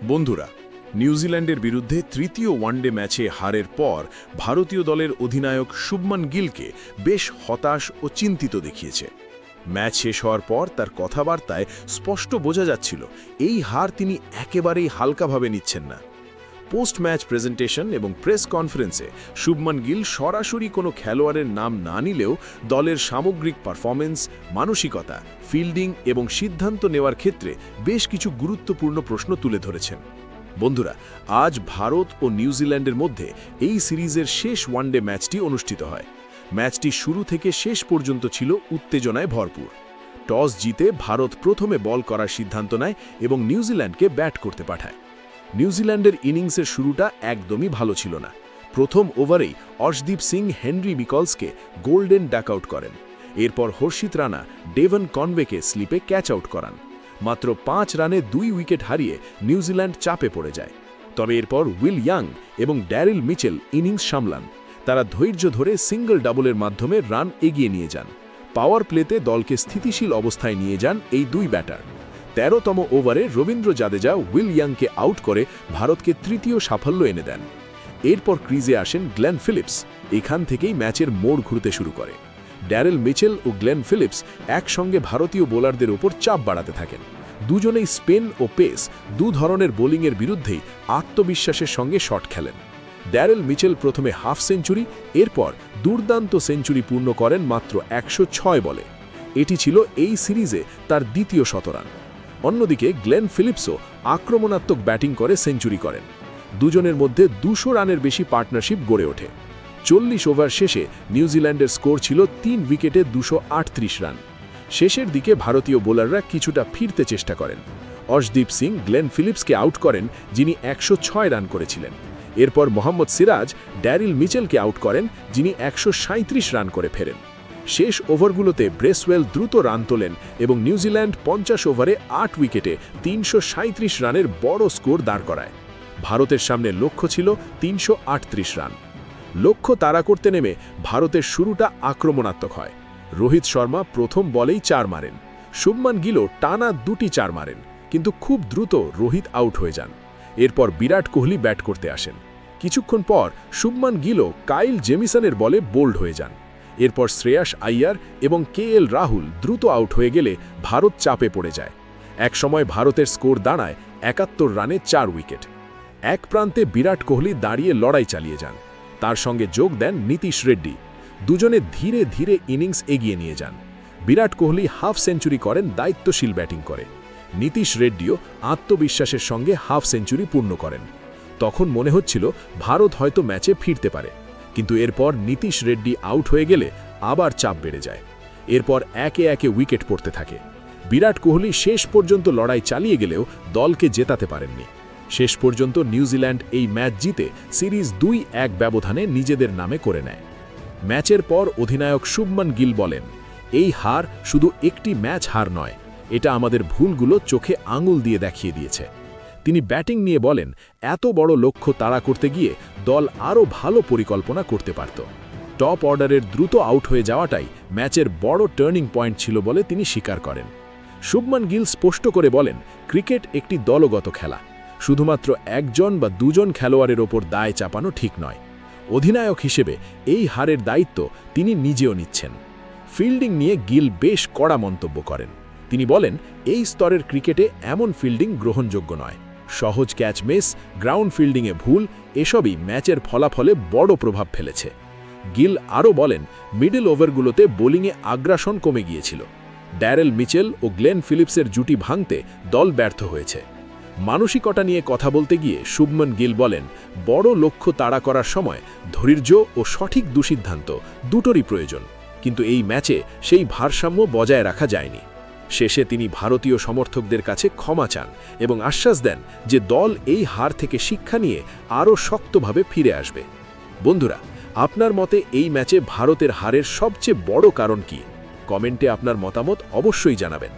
বন্ধুরা, নিউজিল্যান্ডের বিরুদ্ধে তৃতীয় ওয়ানডে ম্যাচে হারের পর ভারতীয় দলের অধিনায়ক শুভমান গিলকে বেশ হতাশ ও চিন্তিত দেখিয়েছে। ম্যাচ শেষ হওয়ার পর তার কথাবার্তায় স্পষ্ট বোঝা যাচ্ছিল এই হার তিনি একেবারেই হালকাভাবে নিচ্ছেন না। পোস্ট ম্যাচ প্রেজেন্টেশন এবং প্রেস কনফারেন্সে শুভমান গিল সরাসরি কোনো খেলোয়াড়ের নাম না নিলেও দলের সামগ্রিক পারফরমেন্স, মানসিকতা, ফিল্ডিং এবং সিদ্ধান্ত নেওয়ার ক্ষেত্রে বেশ কিছু গুরুত্বপূর্ণ প্রশ্ন তুলে ধরেছেন। বন্ধুরা, আজ ভারত ও নিউজিল্যান্ডের মধ্যে এই সিরিজের শেষ ওয়ানডে ম্যাচটি অনুষ্ঠিত হয়। ম্যাচটি শুরু থেকে শেষ পর্যন্ত ছিল উত্তেজনায় ভরপুর। টস জিতে ভারত প্রথমে বল করার সিদ্ধান্ত নেয় এবং নিউজিল্যান্ডকে ব্যাট করতে পাঠায়। নিউজিল্যান্ডের ইনিংসের শুরুটা একদমই ভালো ছিল না। প্রথম ওভারেই অর্শদীপ সিং হেনরি মিকলসকে গোল্ডেন ডাকআউট করেন। এরপর হর্ষিত রানা ডেভন কনওয়েকে স্লিপে ক্যাচ আউট করান। মাত্র 5 রানে 2 উইকেট হারিয়ে নিউজিল্যান্ড চাপে পড়ে যায়। তবে এরপর উইল ইয়াং এবং ড্যারিল মিচেল ইনিংস সামলান। তারা ধৈর্য ধরে সিঙ্গল ডাবলের মাধ্যমে রান এগিয়ে নিয়ে যান। পাওয়ার প্লেতে দলকে স্থিতিশীল অবস্থায় নিয়ে যান এই দুই ব্যাটার। 13তম ওভারে রবীন্দ্র জাদেজা উইল ইয়াংকে আউট করে ভারতকে তৃতীয় সাফল্য এনে দেন। এরপর ক্রিজে আসেন গ্লেন ফিলিপস। এখান থেকেই ম্যাচের মোড় ঘুরতে শুরু করে। ড্যারেল মিচেল ও গ্লেন ফিলিপস একসঙ্গে ভারতীয় বোলারদের ওপর চাপ বাড়াতে থাকেন। দুজনেই স্পিন ও পেস দু ধরনের বোলিংয়ের বিরুদ্ধেই আত্মবিশ্বাসের সঙ্গে শট খেলেন। ড্যারেল মিচেল প্রথমে হাফ সেঞ্চুরি, এরপর দুর্দান্ত সেঞ্চুরি পূর্ণ করেন মাত্র 106 বলে। এটি ছিল এই সিরিজে তার দ্বিতীয় শতরান। অন্যদিকে গ্লেন ফিলিপসও আক্রমণাত্মক ব্যাটিং করে সেঞ্চুরি করেন। দুজনের মধ্যে 200 রানের বেশি পার্টনারশিপ গড়ে ওঠে। 40 ওভার শেষে নিউজিল্যান্ডের স্কোর ছিল 3 উইকেটে 238 রান। শেষের দিকে ভারতীয় বোলাররা কিছুটা ফিরতে চেষ্টা করেন। অর্শদীপ সিং গ্লেন ফিলিপসকে আউট করেন, যিনি 106 রান করেছিলেন। এরপর মোহাম্মদ সিরাজ ড্যারিল মিচেলকে আউট করেন, যিনি 137 রান করে ফেরেন। শেষ ওভারগুলোতে ব্রেসওয়েল দ্রুত রান তোলেন এবং নিউজিল্যান্ড 50 ওভারে 8 উইকেটে 337 রানের বড় স্কোর দাঁড় করায়। ভারতের সামনে লক্ষ্য ছিল 338 রান। লক্ষ্য তাড়া করতে নেমে ভারতের শুরুটা আক্রমণাত্মক হয়। রোহিত শর্মা প্রথম বলেই 4 মারেন। শুভমান গিলও টানা 2টি 4 মারেন, কিন্তু খুব দ্রুত রোহিত আউট হয়ে যান। এরপর বিরাট কোহলি ব্যাট করতে আসেন। কিছুক্ষণ পর শুভমান গিলও কাইল জেমিসনের বলে বোল্ড হয়ে যান। এরপর শ্রেয়াস আইয়ার এবং কেএল রাহুল দ্রুত আউট হয়ে গেলে ভারত চাপে পড়ে যায়। একসময় ভারতের স্কোর দাঁড়ায় 71 রানে 4 উইকেট। এক প্রান্তে বিরাট কোহলি দাঁড়িয়ে লড়াই চালিয়ে যান। তার সঙ্গে যোগ দেন নীতিশ রেড্ডি। দুজনে ধীরে ধীরে ইনিংস এগিয়ে নিয়ে যান। বিরাট কোহলি হাফ সেঞ্চুরি করেন দায়িত্বশীল ব্যাটিং করে। নীতিশ রেড্ডিও আত্মবিশ্বাসের সঙ্গে হাফ সেঞ্চুরি পূর্ণ করেন। তখন মনে হচ্ছিল ভারত হয়তো ম্যাচে ফিরতে পারে, কিন্তু এরপর নীতিশ রেড্ডি আউট হয়ে গেলে আবার চাপ বেড়ে যায়। এরপর একে একে উইকেট পড়তে থাকে। বিরাট কোহলি শেষ পর্যন্ত লড়াই চালিয়ে গেলেও দলকে জেতাতে পারেননি। শেষ পর্যন্ত নিউজিল্যান্ড এই ম্যাচ জিতে সিরিজ 2-1 ব্যবধানে নিজেদের নামে করে নেয়। ম্যাচের পর অধিনায়ক শুভমান গিল বলেন, এই হার শুধু একটি ম্যাচ হার নয়, এটা আমাদের ভুলগুলো চোখে আঙুল দিয়ে দেখিয়ে দিয়েছে। তিনি ব্যাটিং নিয়ে বলেন, এত বড় লক্ষ্য তাড়া করতে গিয়ে দল আরও ভালো পরিকল্পনা করতে পারত। টপ অর্ডারের দ্রুত আউট হয়ে যাওয়াটাই ম্যাচের বড় টার্নিং পয়েন্ট ছিল বলে তিনি স্বীকার করেন। শুভমান গিল স্পষ্ট করে বলেন, ক্রিকেট একটি দলগত খেলা। শুধুমাত্র একজন বা দুজন খেলোয়াড়ের ওপর দায় চাপানো ঠিক নয়। অধিনায়ক হিসেবে এই হারের দায়িত্ব তিনি নিজেও নিচ্ছেন। ফিল্ডিং নিয়ে গিল বেশ কড়া মন্তব্য করেন। তিনি বলেন, এই স্তরের ক্রিকেটে এমন ফিল্ডিং গ্রহণযোগ্য নয়। সহজ ক্যাচ মিস, গ্রাউন্ড ফিল্ডিংয়ে ভুল, এসবই ম্যাচের ফলাফলে বড় প্রভাব ফেলেছে। গিল আরও বলেন, মিডল ওভারগুলোতে বোলিংয়ে আগ্রাসন কমে গিয়েছিল। ড্যারেল মিচেল ও গ্লেন ফিলিপসের জুটি ভাঙতে দল ব্যর্থ হয়েছে। মানসিকতা নিয়ে কথা বলতে গিয়ে শুভমান গিল বলেন, বড় লক্ষ্য তাড়া করার সময় ধৈর্য ও সঠিক দুঃসিদ্ধান্ত দুটোরই প্রয়োজন, কিন্তু এই ম্যাচে সেই ভারসাম্য বজায় রাখা যায়নি। শেষে তিনি ভারতীয় সমর্থকদের কাছে ক্ষমা চান এবং আশ্বাস দেন যে দল এই হার থেকে শিক্ষা নিয়ে আরও শক্তভাবে ফিরে আসবে। বন্ধুরা, আপনার মতে এই ম্যাচে ভারতের হারের সবচেয়ে বড় কারণ কি? কমেন্টে আপনার মতামত অবশ্যই জানাবেন।